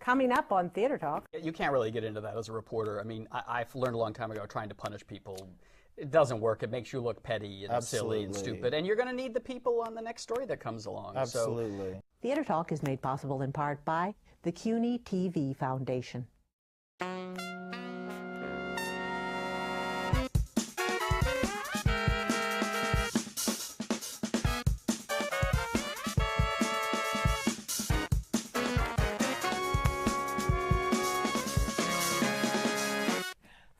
Coming up on Theater Talk. You can't really get into that as a reporter. I mean, I've learned a long time ago trying to punish people. It doesn't work. It makes you look petty and silly and stupid. And you're going to need the people on the next story that comes along. Absolutely. So. Theater Talk is made possible in part by the CUNY TV Foundation.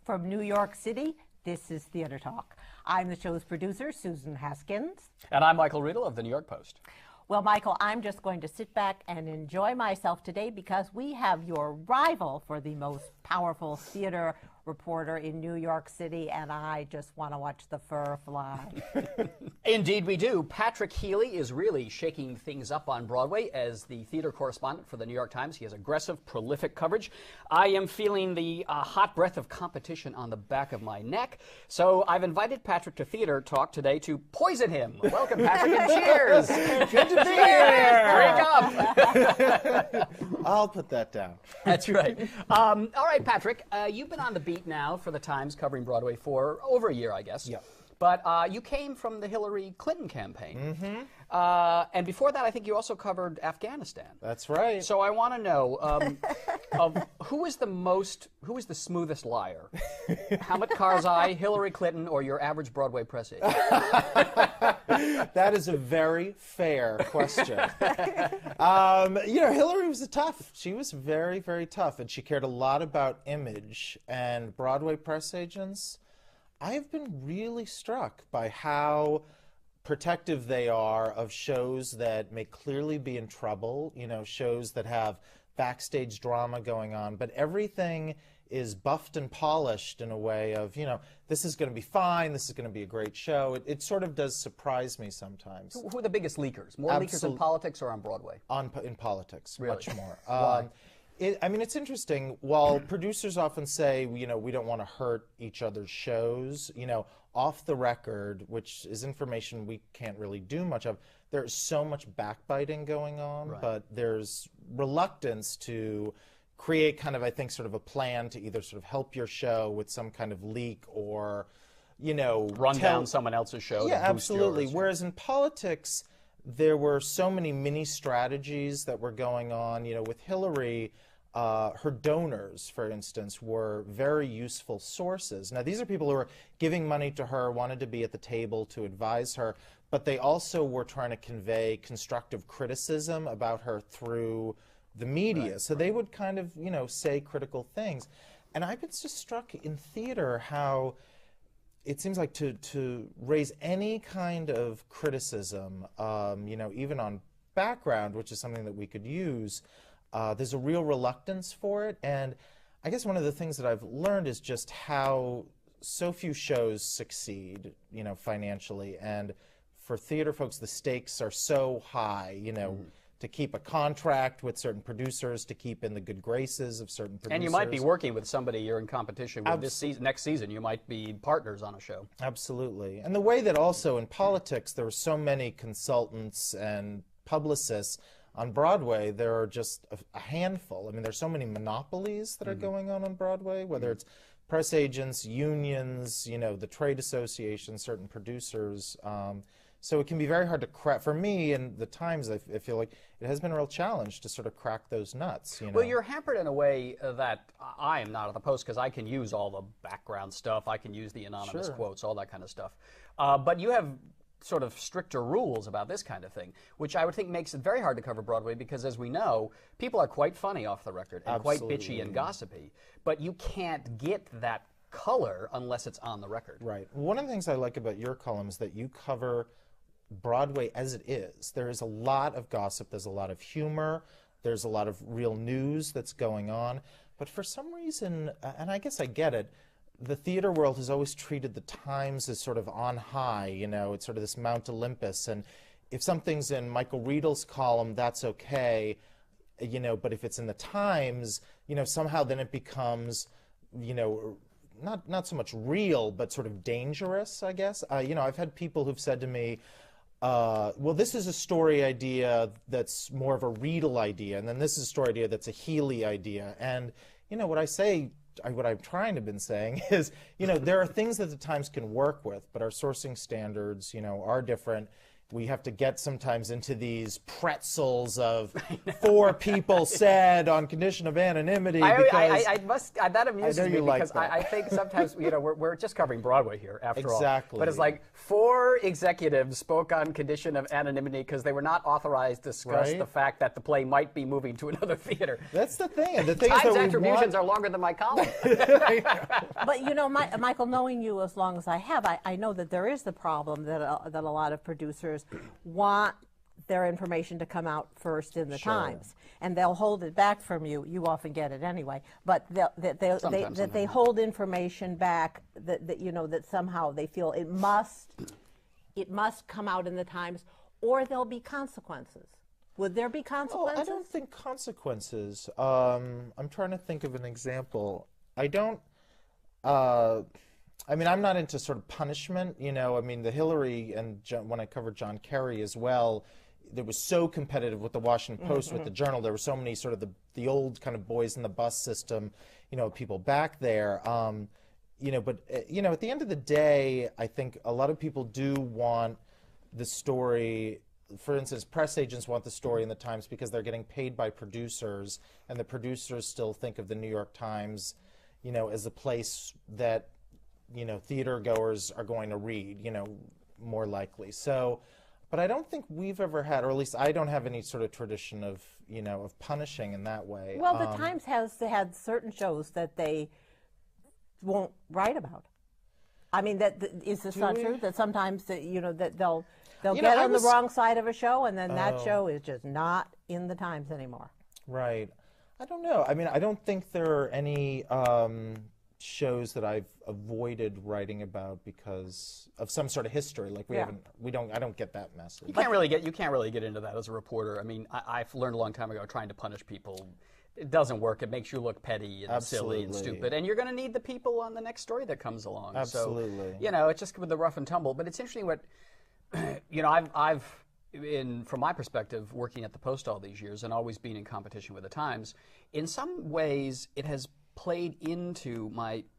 From New York City, this is Theater Talk. I'm the show's producer, Susan Haskins. And I'm Michael Riedel of the New York Post. Well, Michael, I'm just going to sit back and enjoy myself today because we have your rival for the most powerful theater reporter in New York City, and I just want to watch the fur fly. Indeed we do. Patrick Healy is really shaking things up on Broadway as the theater correspondent for the New York Times. He has aggressive, prolific coverage. I am feeling the hot breath of competition on the back of my neck, so I've invited Patrick to Theater Talk today to poison him. Welcome, Patrick, and cheers! Good to be here! Drink up! I'll put that down. That's right. All right, Patrick, you've been on the beat now for the Times covering Broadway for over a year, I guess. Yeah. But you came from the Hillary Clinton campaign. Mm-hmm. And before that, I think you also covered Afghanistan. That's right. So I want to know, who is the smoothest liar? Hamid Karzai, Hillary Clinton, or your average Broadway press agent? That is a very fair question. You know, Hillary was she was very, very tough, and she cared a lot about image. And Broadway press agents, I have been really struck by how protective they are of shows that may clearly be in trouble, you know, shows that have backstage drama going on, but everything is buffed and polished in a way of, you know, this is going to be fine, this is going to be a great show. It sort of does surprise me sometimes. Who are the biggest leakers? More leakers in politics or on Broadway? In politics, really? Much more. Why? I mean, it's interesting. While producers often say, you know, we don't want to hurt each other's shows, you know, off the record, which is information we can't really do much of, there's so much backbiting going on, right. But there's reluctance to create kind of, I think, sort of a plan to either sort of help your show with some kind of leak or, you know, run down someone else's show. Yeah, to boost absolutely. yours. Whereas in politics, there were so many mini strategies that were going on. You know, with Hillary, her donors, for instance, were very useful sources. Now, these are people who were giving money to her, wanted to be at the table to advise her, but they also were trying to convey constructive criticism about her through the media. Right, so they would kind of, you know, say critical things. And I've been just struck in theater how it seems like to raise any kind of criticism, you know, even on background, which is something that we could use, there's a real reluctance for it. And I guess one of the things that I've learned is just how so few shows succeed, you know, financially. And for theater folks, the stakes are so high, you know, to keep a contract with certain producers, to keep in the good graces of certain producers. And you might be working with somebody you're in competition with this season. Next season, you might be partners on a show. Absolutely. And the way that also in politics, there are so many consultants and publicists. On Broadway, there are just a handful. I mean, there's so many monopolies that are going on Broadway, whether it's press agents, unions, you know, the trade associations, certain producers. So it can be very hard to crack. For me and the Times, I feel like it has been a real challenge to sort of crack those nuts. You know? Well, you're hampered in a way that I am not at the Post because I can use all the background stuff. I can use the anonymous quotes, all that kind of stuff. But you have sort of stricter rules about this kind of thing, which I would think makes it very hard to cover Broadway because, as we know, people are quite funny off the record and quite bitchy and gossipy. But you can't get that color unless it's on the record. Right. One of the things I like about your column is that you cover Broadway as it is. There is a lot of gossip, there's a lot of humor, there's a lot of real news that's going on, but for some reason, and I guess I get it, the theater world has always treated the Times as sort of on high, you know, it's sort of this Mount Olympus, and if something's in Michael Riedel's column, that's okay, you know, but if it's in the Times, you know, somehow then it becomes, you know, not so much real, but sort of dangerous, I guess. You know, I've had people who've said to me, well, this is a story idea that's more of a Riedel idea, and then this is a story idea that's a Healy idea. And, you know, what I'm trying to been saying is, you know, there are things that the Times can work with, but our sourcing standards, you know, are different. We have to get sometimes into these pretzels of 4 people said on condition of anonymity. That amuses me because like I think sometimes, you know, we're just covering Broadway here after all. Exactly. But it's like 4 executives spoke on condition of anonymity because they were not authorized to discuss the fact that the play might be moving to another theater. That's the thing. And the thing Times is that attributions are longer than my column. But you know, Michael, knowing you as long as I have, I know that there is the problem that a lot of producers want their information to come out first in the Times, and they'll hold it back from you. You often get it anyway, but they hold information back that you know, that somehow they feel it must come out in the Times, or there'll be consequences. Would there be consequences? Oh, I don't think consequences. I'm trying to think of an example. I don't. I mean, I'm not into sort of punishment, you know. I mean, the Hillary and when I covered John Kerry as well, it was so competitive with the Washington Post, with the Journal. There were so many sort of the old kind of boys in the bus system, you know, people back there. You know, but you know, at the end of the day, I think a lot of people do want the story. For instance, press agents want the story in the Times because they're getting paid by producers, and the producers still think of the New York Times, you know, as a place that, you know, theater goers are going to read, you know, more likely. So, but I don't think we've ever had, or at least I don't have any sort of tradition of, you know, of punishing in that way. Well, the Times has had certain shows that they won't write about. I mean, is this not true? That sometimes, you know, that they'll get on the wrong side of a show, and then that show is just not in the Times anymore. Right. I don't know. I mean, I don't think there are any shows that I've avoided writing about because of some sort of history. Like I don't get that message. You can't really get into that as a reporter. I mean, I've learned a long time ago, trying to punish people, it doesn't work. It makes you look petty and silly and stupid, and you're going to need the people on the next story that comes along. Absolutely. So, you know, it's just with the rough and tumble. But it's interesting what, you know, I've from my perspective, working at the Post all these years and always being in competition with the Times, in some ways it has played into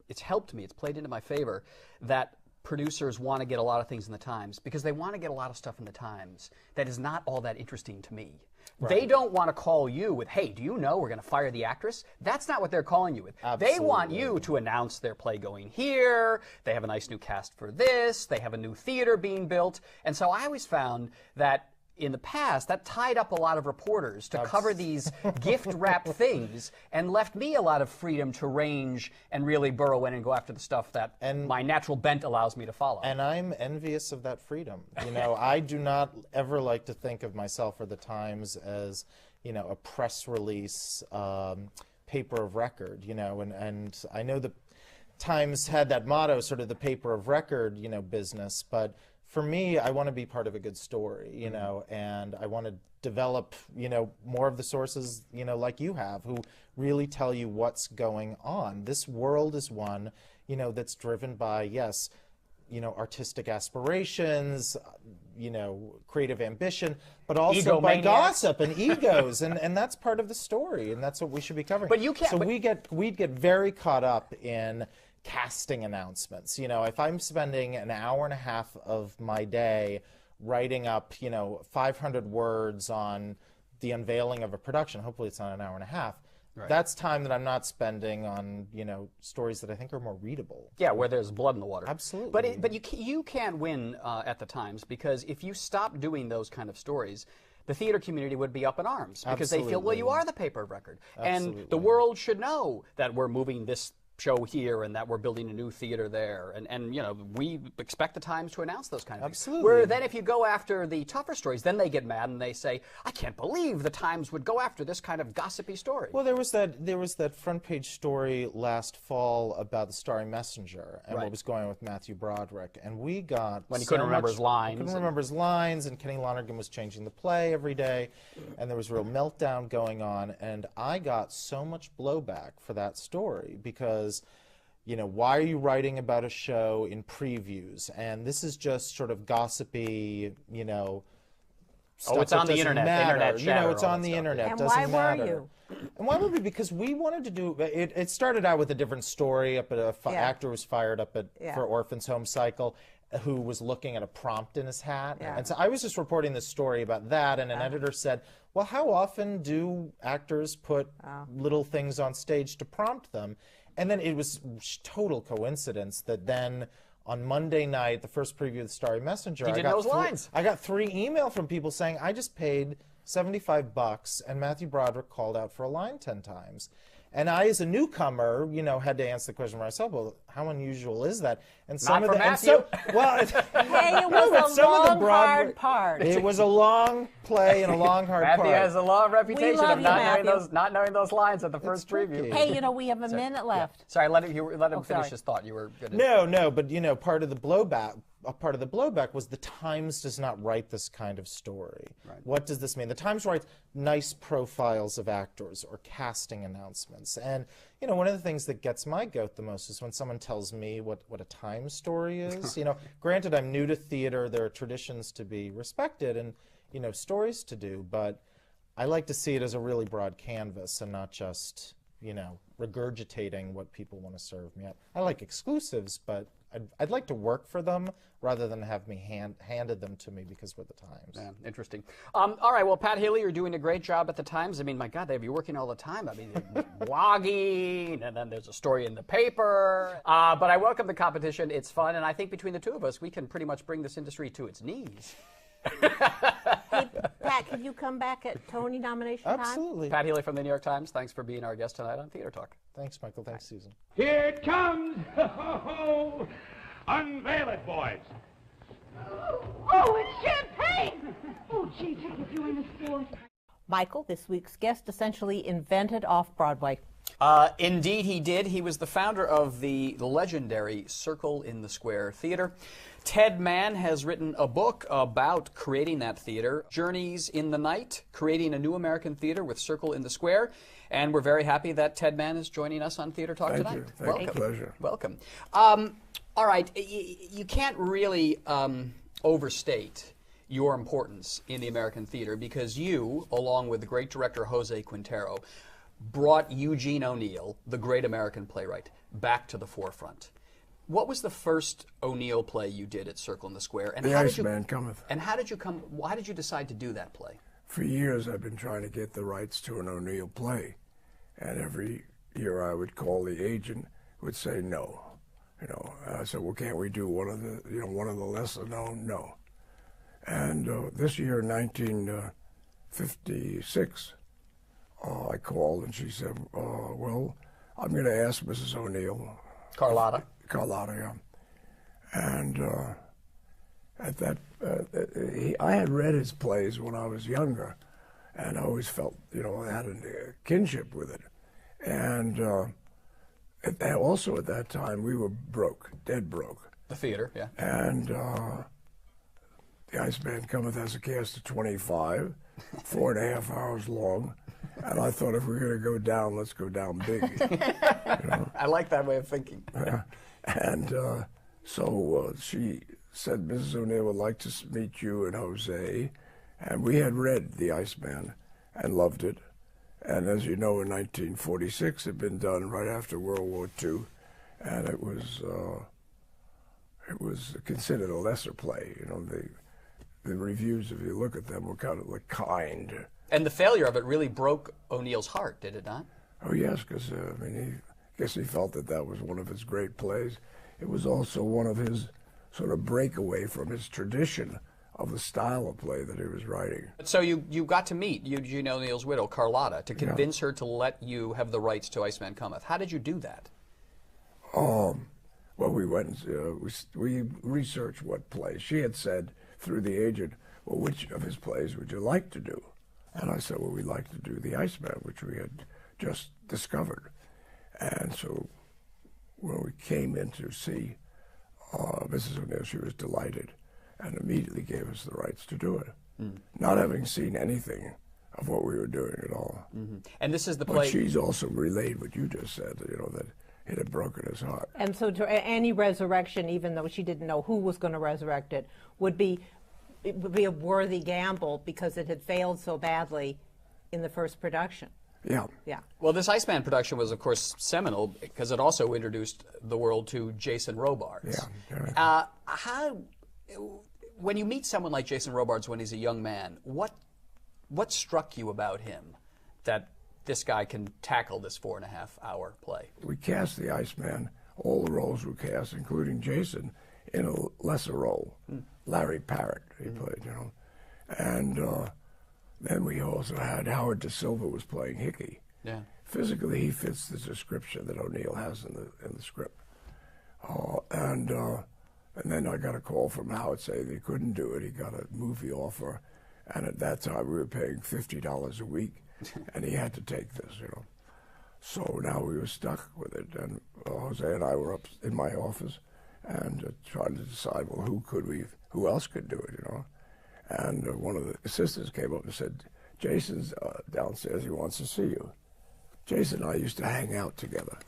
it's helped me, it's played into my favor that producers want to get a lot of things in the Times because they want to get a lot of stuff in the Times that is not all that interesting to me. Right. They don't want to call you with, hey, do you know we're going to fire the actress? That's not what they're calling you with. Absolutely. They want you to announce their play going here, they have a nice new cast for this, they have a new theater being built. And so I always found that in the past, that tied up a lot of reporters to cover these gift-wrapped things and left me a lot of freedom to range and really burrow in and go after the stuff that my natural bent allows me to follow. And I'm envious of that freedom. You know, I do not ever like to think of myself or the Times as, you know, a press release paper of record, you know, and I know the Times had that motto, sort of the paper of record, you know, business, but for me, I want to be part of a good story, you know, and I want to develop, you know, more of the sources, you know, like you have, who really tell you what's going on. This world is one, you know, that's driven by, yes, you know, artistic aspirations, you know, creative ambition, but also by gossip and egos, and that's part of the story, and that's what we should be covering. But you can't. So we'd get very caught up in casting announcements. You know, if I'm spending an hour and a half of my day writing up, you know, 500 words on the unveiling of a production, hopefully it's not an hour and a half, that's time that I'm not spending on, you know, stories that I think are more readable. Yeah, where there's blood in the water. Absolutely. But you can't win at the Times, because if you stop doing those kind of stories, the theater community would be up in arms because they feel, well, you are the paper of record. And the world should know that we're moving this show here and that we're building a new theater there, and you know, we expect the Times to announce those kind of things. Where then if you go after the tougher stories, then they get mad and they say, I can't believe the Times would go after this kind of gossipy story. Well, there was that front page story last fall about the Starry Messenger and what was going on with Matthew Broderick, and we got when he couldn't remember his lines. Couldn't remember his lines, and Kenny Lonergan was changing the play every day, and there was a real meltdown going on, and I got so much blowback for that story because, you know, why are you writing about a show in previews? And this is just sort of gossipy, you know, stuff it's on that the doesn't internet. matter. The internet You know, chatter, it's all on that the stuff. internet. And doesn't why were matter. you? And why were we? Because we wanted to do it. It started out with a different story. Up at actor was fired up at for Orphans Home Cycle, who was looking at a prompt in his hat. And so I was just reporting this story about that, and an editor said, well, how often do actors put little things on stage to prompt them? And then it was total coincidence that then on Monday night, the first preview of the Starry Messenger, He did those lines. I got 3 emails from people saying, I just paid $75 and Matthew Broderick called out for a line 10 times. And I, as a newcomer, you know, had to answer the question for myself, well, how unusual is that? And some Not of for the, Matthew. and so, well, Hey, it was a long, hard part. It was a long play and a long, hard Matthew part. has a long reputation love of you, not knowing those lines at the first preview. tricky. Hey, you know, we have a minute left. Sorry, let him finish sorry. his thought. You were good. No, but you know, part of the blowback was the Times does not write this kind of story. Right. What does this mean? The Times writes nice profiles of actors or casting announcements. And you know, one of the things that gets my goat the most is when someone tells me what a Times story is. You know, granted, I'm new to theater. There are traditions to be respected and, you know, stories to do, but I like to see it as a really broad canvas and not just, you know, regurgitating what people want to serve me up. I like exclusives, but I'd like to work for them rather than have me handed them to me because we're the Times. Yeah, interesting. All right, well, Pat Healy, you're doing a great job at the Times. I mean, my God, they have you working all the time. I mean, blogging, and then there's a story in the paper. But I welcome the competition. It's fun, and I think between the two of us, we can pretty much bring this industry to its knees. Hey, Pat, can you come back at Tony nomination time? Absolutely. Pat Healy from the New York Times, thanks for being our guest tonight on Theater Talk. Thanks, Michael. Thanks, Susan. Here it comes! Ho-ho-ho! Unveil it, boys! Oh, it's champagne! Oh, gee, take if you ain't a sport. Michael, this week's guest, essentially invented off-Broadway. Indeed, he did. He was the founder of the legendary Circle in the Square Theater. Ted Mann has written a book about creating that theater, Journeys in the Night, Creating a New American Theater with Circle in the Square. And we're very happy that Ted Mann is joining us on Theater Talk tonight. Thank you. Pleasure. Welcome. All right, you can't really overstate your importance in the American theater because you, along with the great director Jose Quintero, brought Eugene O'Neill, the great American playwright, back to the forefront. What was the first O'Neill play you did at Circle in the Square? And The how did Iceman Cometh. And how did you come? Why did you decide to do that play? For years, I've been trying to get the rights to an O'Neill play, and every year I would call the agent, would say no. You know, I said, well, can't we do one of the lesser known? No. And this year, 1956, I called and she said, well, I'm going to ask Mrs. O'Neill. Carlotta, yeah. And at that, I had read his plays when I was younger, and I always felt, you know, I had a kinship with it. And also at that time, we were broke, dead broke. the theater, yeah. And The Iceman Cometh has a cast of 25, 4.5 hours long. And I thought if we're going to go down, let's go down big. You know? I like that way of thinking. And so she said, Mrs. O'Neill would like to meet you and Jose. And we had read The Iceman and loved it. And as you know, in 1946, it had been done right after World War II. And it was considered a lesser play. You know, the reviews, if you look at them, were kind of like kind. And the failure of it really broke O'Neill's heart, did it not? Oh yes, because I mean, I guess he felt that that was one of his great plays. It was also one of his sort of breakaway from his tradition of the style of play that he was writing. So you got to meet Eugene O'Neill's widow, Carlotta, to convince her to let you have the rights to Iceman Cometh. How did you do that? Well, we went, we researched what plays. She had said through the agent, well, which of his plays would you like to do? And I said, well, we'd like to do The Iceman, which we had just discovered. And so when we came in to see Mrs. O'Neill, she was delighted and immediately gave us the rights to do it, not having seen anything of what we were doing at all. And this is the But play. she's also relayed what you just said, you know, that it had broken his heart. And so any resurrection, even though she didn't know who was going to resurrect it, would be a worthy gamble because it had failed so badly in the first production. Yeah. Yeah. Well, this Iceman production was, of course, seminal because it also introduced the world to Jason Robards. Yeah. When you meet someone like Jason Robards when he's a young man, what struck you about him that this guy can tackle this 4.5-hour play? We cast the Iceman. All the roles were cast, including Jason, in a lesser role. Larry Parrott, he played, you know. And then we also had Howard Da Silva was playing Hickey. Yeah. Physically, he fits the description that O'Neill has in the script. And then I got a call from Howard saying he couldn't do it. He got a movie offer, and at that time we were paying $50 a week, and he had to take this, you know. So now we were stuck with it, and Jose and I were up in my office and trying to decide, well, who else could do it, you know. And one of the assistants came up and said, Jason's downstairs, he wants to see you. Jason and I used to hang out together.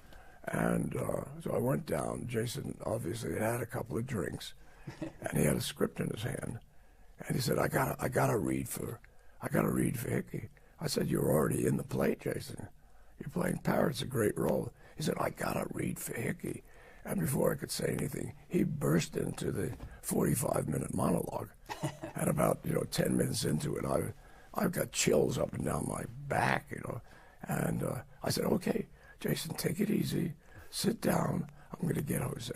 And so I went down. Jason obviously had a couple of drinks, and he had a script in his hand. And he said, I gotta read for Hickey. I said, you're already in the play, Jason. You're playing Parrot's a great role. He said, I gotta read for Hickey. And before I could say anything, he burst into the 45-minute monologue. And about 10 minutes into it, I've got chills up and down my back, you know. And I said, okay, Jason, take it easy, sit down. I'm going to get Jose.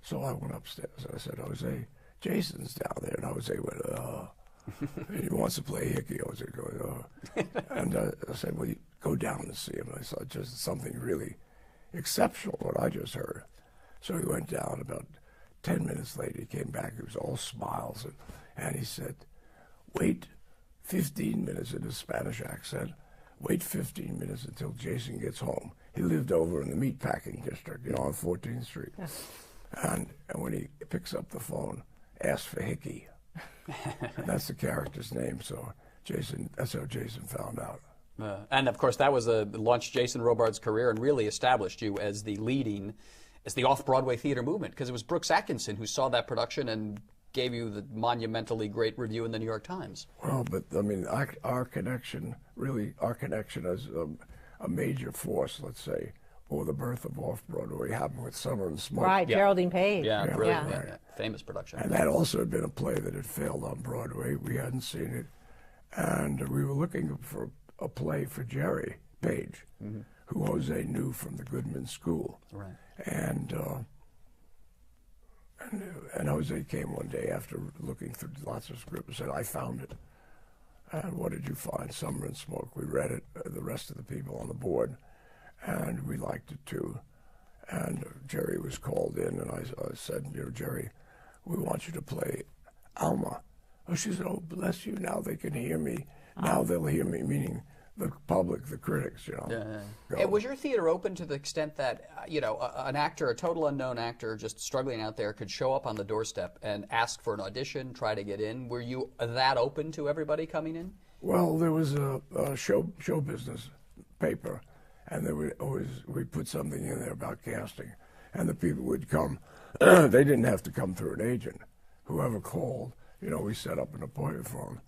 So I went upstairs. I said, Jose, Jason's down there. And Jose went, and he wants to play Hickey. Jose goes, And I said, well, you go down and see him. And I saw just something really exceptional, what I just heard. So he went down. About 10 minutes later, he came back. He was all smiles. And he said, wait 15 minutes in his Spanish accent. Wait 15 minutes until Jason gets home. He lived over in the meatpacking district, on 14th Street. And when he picks up the phone, ask for Hickey. And that's the character's name. So that's how Jason found out. And of course, that was launched Jason Robards' career and really established you as the off-Broadway theater movement, because it was Brooks Atkinson who saw that production and gave you the monumentally great review in the New York Times. Well, but I mean, our connection as a major force, let's say, or the birth of off-Broadway happened with Summer and Smoke. Right, Geraldine Page. Yeah, brilliant. Yeah. Yeah, famous production. And that also had been a play that had failed on Broadway. We hadn't seen it. And we were looking for a play for Jerry Page, who Jose knew from the Goodman School. Right. And Jose came one day after looking through lots of scripts and said, I found it. And what did you find? Summer and Smoke. We read it, the rest of the people on the board, and we liked it too. And Jerry was called in, and I said, Jerry, we want you to play Alma. Oh, she said, oh, bless you, now they can hear me. Now they'll hear me, meaning the public, the critics, And was your theater open to the extent that, an actor, a total unknown actor just struggling out there could show up on the doorstep and ask for an audition, try to get in? Were you that open to everybody coming in? Well, there was a show business paper, and we put something in there about casting, and the people would come. They didn't have to come through an agent. Whoever called, we set up an appointment for them.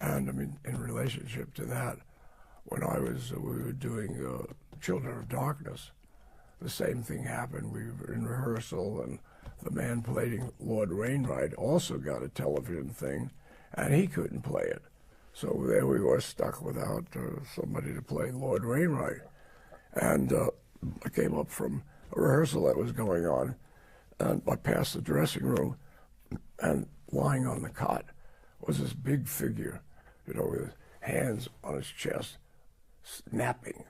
And, I mean, in relationship to that, when we were doing Children of Darkness, the same thing happened. We were in rehearsal, and the man playing Lord Wainwright also got a television thing, and he couldn't play it. So there we were stuck without somebody to play Lord Wainwright. And I came up from a rehearsal that was going on, and I passed the dressing room, and lying on the cot was this big figure, with his hands on his chest, napping,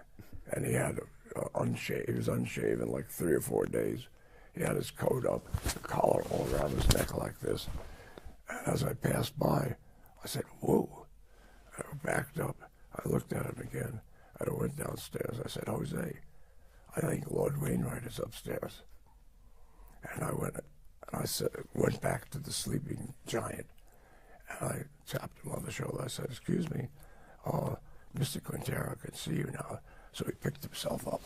and he had he was unshaven like 3 or 4 days. He had his coat up, the collar all around his neck like this. And as I passed by, I said, whoa. I backed up. I looked at him again. I went downstairs. I said, Jose, I think Lord Wainwright is upstairs. And I went back to the sleeping giant. And I tapped him on the shoulder. I said, excuse me, Mr. Quintero can see you now. So he picked himself up,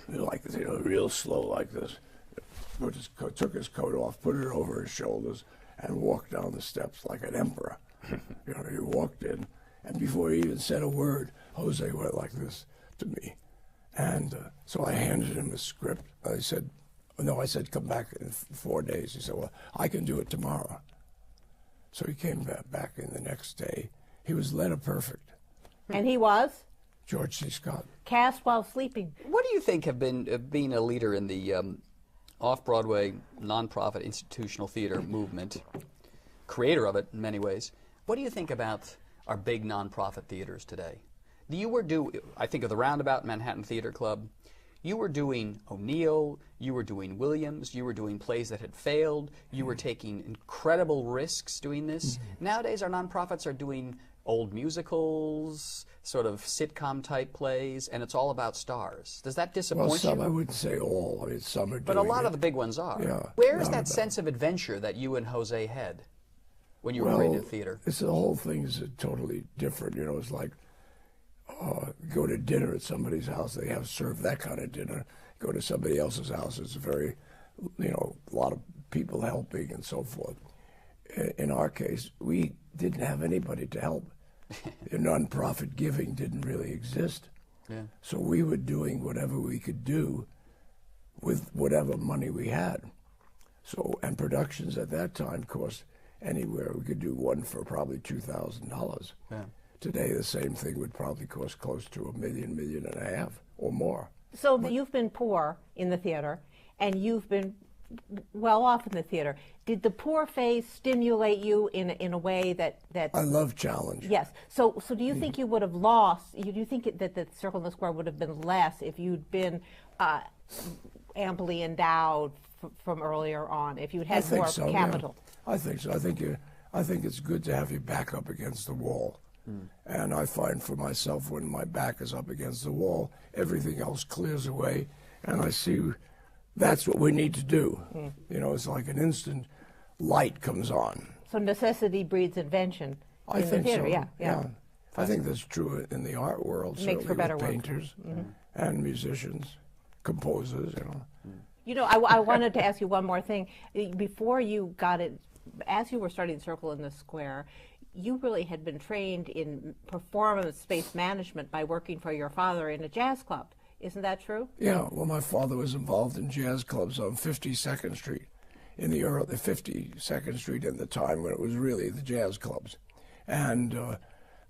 like, you know, real slow like this. Took his coat off, put it over his shoulders, and walked down the steps like an emperor. You know, he walked in, and before he even said a word, Jose went like this to me. And so I handed him the script. I said, come back in 4 days. He said, well, I can do it tomorrow. So he came back in the next day. He was letter perfect. And he was? George C. Scott. Cast while sleeping. What do you think have been being a leader in the off-Broadway nonprofit institutional theater movement, creator of it in many ways? What do you think about our big nonprofit theaters today? I think of the Roundabout Manhattan Theater Club. You were doing O'Neill, you were doing Williams, you were doing plays that had failed, you were taking incredible risks doing this. Nowadays our nonprofits are doing old musicals, sort of sitcom-type plays, and it's all about stars. Does that disappoint Well, some, you? I wouldn't say all. I mean, some are But a doing lot it. of the big ones are. Yeah, Where's that sense of adventure that you and Jose had when you were creating theater? The whole thing is totally different. You know, it's like go to dinner at somebody's house. They have served that kind of dinner. Go to somebody else's house. It's very, you know, a lot of people helping and so forth. In our case, we didn't have anybody to help. The nonprofit giving didn't really exist. Yeah. So we were doing whatever we could do with whatever money we had. So, and productions at that time cost anywhere. We could do one for probably $2,000. Yeah. Today, the same thing would probably cost close to $1 million, $1.5 million or more. So you've been poor in the theater, and you've been well off in the theater. Did the poor phase stimulate you in a way that I love challenge. Yes. So do you think you would have lost? Do you think that the Circle in the Square would have been less if you'd been amply endowed from earlier on? If you'd had more capital? Yeah. I think so. I think it's good to have your back up against the wall. And I find for myself, when my back is up against the wall, everything else clears away, and I see that's what we need to do. You know, it's like an instant light comes on. So necessity breeds invention I in think the theater. so. Yeah. I think that's true in the art world. Makes for certainly better with work. painters and musicians, composers. You know. You know, I wanted to ask you one more thing. Before you got it, as you were starting Circle in the Square, you really had been trained in performance space management by working for your father in a jazz club. Isn't that true? Yeah, well, my father was involved in jazz clubs on 52nd Street, in the 52nd Street at the time when it was really the jazz clubs. And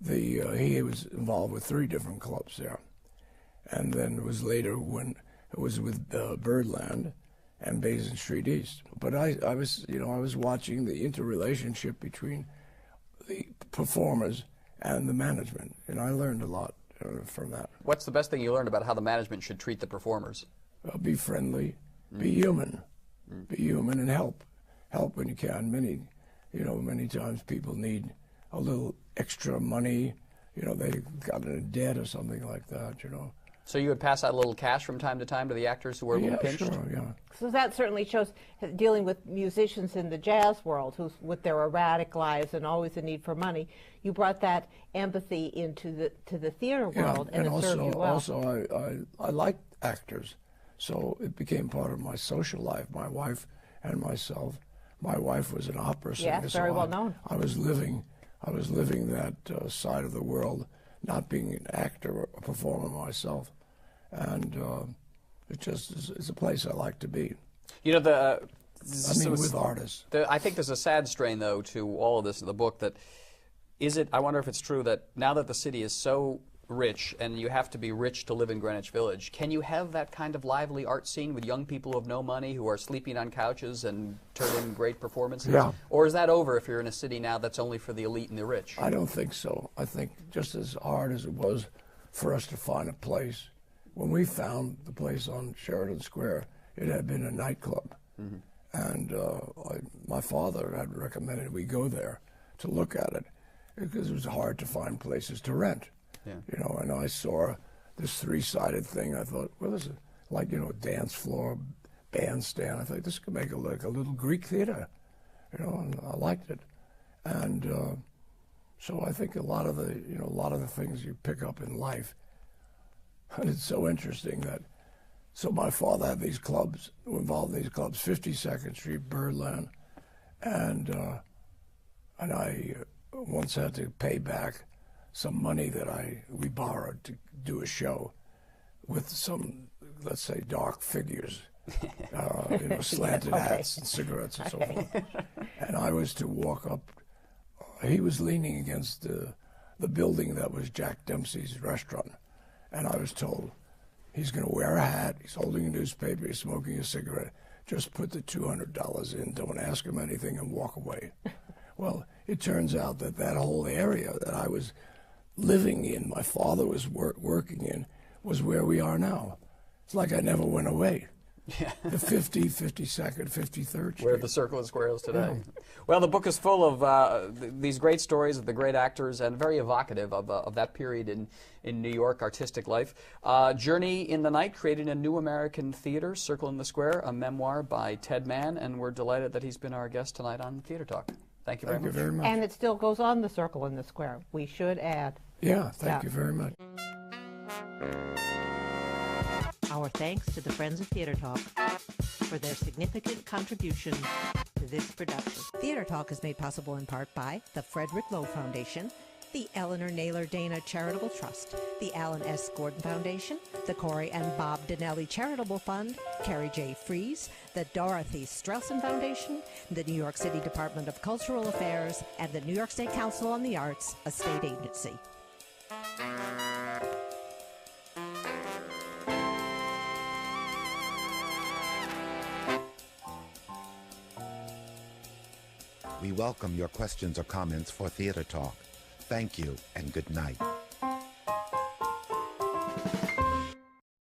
he was involved with 3 different clubs there. And then it was later when it was with Birdland and Basin Street East. But I was watching the interrelationship between the performers and the management, and I learned a lot from that. What's the best thing you learned about how the management should treat the performers? Be friendly, be human, and help when you can. Many times people need a little extra money. You know, they got in a debt or something like that. You know. So you would pass out a little cash from time to time to the actors who were a little pinched? Sure, yeah. So that certainly shows dealing with musicians in the jazz world, who's with their erratic lives and always a need for money. You brought that empathy into the theater world, and it served you well. Also, I liked actors, so it became part of my social life. My wife and myself. My wife was an opera singer. Yes, very well known. I was living that side of the world, not being an actor or a performer myself. And it just is a place I like to be. You know, with artists. I think there's a sad strain, though, to all of this in the book. I wonder if it's true that now that the city is so rich, and you have to be rich to live in Greenwich Village, can you have that kind of lively art scene with young people who have no money, who are sleeping on couches and turn in great performances? Yeah. Or is that over if you're in a city now that's only for the elite and the rich? I don't think so. I think just as hard as it was for us to find a place, when we found the place on Sheridan Square, it had been a nightclub. And my father had recommended we go there to look at it because it was hard to find places to rent. Yeah. You know, and I saw this 3-sided thing. I thought, well, this is like, you know, dance floor, bandstand. I thought this could make like a little Greek theater, you know, and I liked it. And so I think a lot of the things you pick up in life. And it's so interesting that So my father had these clubs, involved in these clubs, 52nd Street, Birdland, and I once had to pay back some money that we borrowed to do a show with some, let's say, dark figures, slanted hats and cigarettes and so forth. And I was to walk up. He was leaning against the building that was Jack Dempsey's restaurant, and I was told, he's going to wear a hat, he's holding a newspaper, he's smoking a cigarette. Just put the $200 in, don't ask him anything, and walk away. Well, it turns out that that whole area that I was living in, my father was working in, was where we are now. It's like I never went away. Yeah. The 50th, 52nd, 53rd Street. Where the Circle and Square is today. Yeah. Well, the book is full of these great stories of the great actors and very evocative of that period in New York artistic life. Journey in the Night, Creating a New American Theater, Circle in the Square, a memoir by Ted Mann, and we're delighted that he's been our guest tonight on Theater Talk. Thank you very much. And it still goes on, the Circle in the Square. We should add. Yeah, thank you very much. Our thanks to the Friends of Theater Talk for their significant contribution to this production. Theater Talk is made possible in part by the Frederick Loewe Foundation, the Eleanor Naylor Dana Charitable Trust, the Allan S. Gordon Foundation, the Corey and Bob Donnelly Charitable Fund, Carrie J. Fries, the Dorothy STRELSIN Foundation, the New York City Department of Cultural Affairs, and the New York State Council on the Arts, a state agency. We welcome your questions or comments for Theater Talk. Thank you and good night.